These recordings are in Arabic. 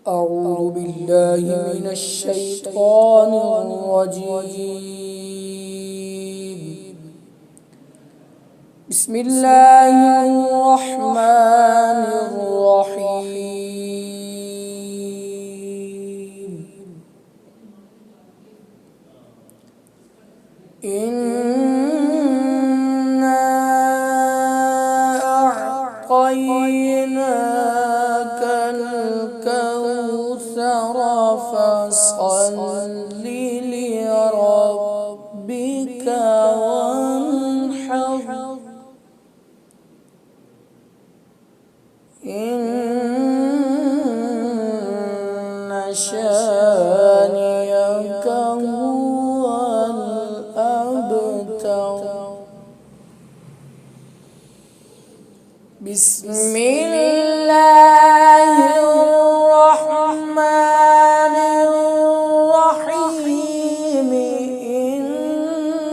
أعوذ بالله من الشيطان الرجيم. بسم الله الرحمن الرحيم. إنا أعطيناك الكوثر فصل لربك وانحر إن شانئك هو الأبتر. بسم الله الرحمن الرحيم. إنا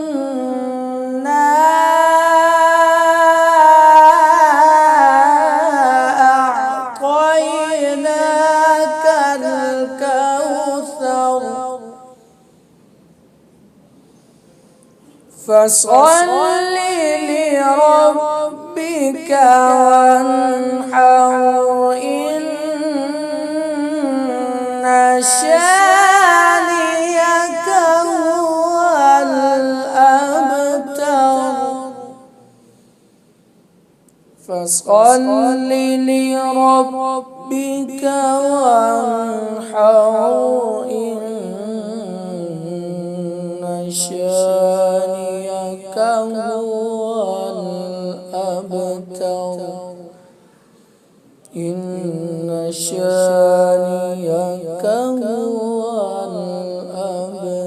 أعطيناك الكوثر فصل لربك وانحر إن شانئك هو الأبتر. فصل لربك وانحر إن شانئك هو الأبتر. إن شانئك هو الأبتر.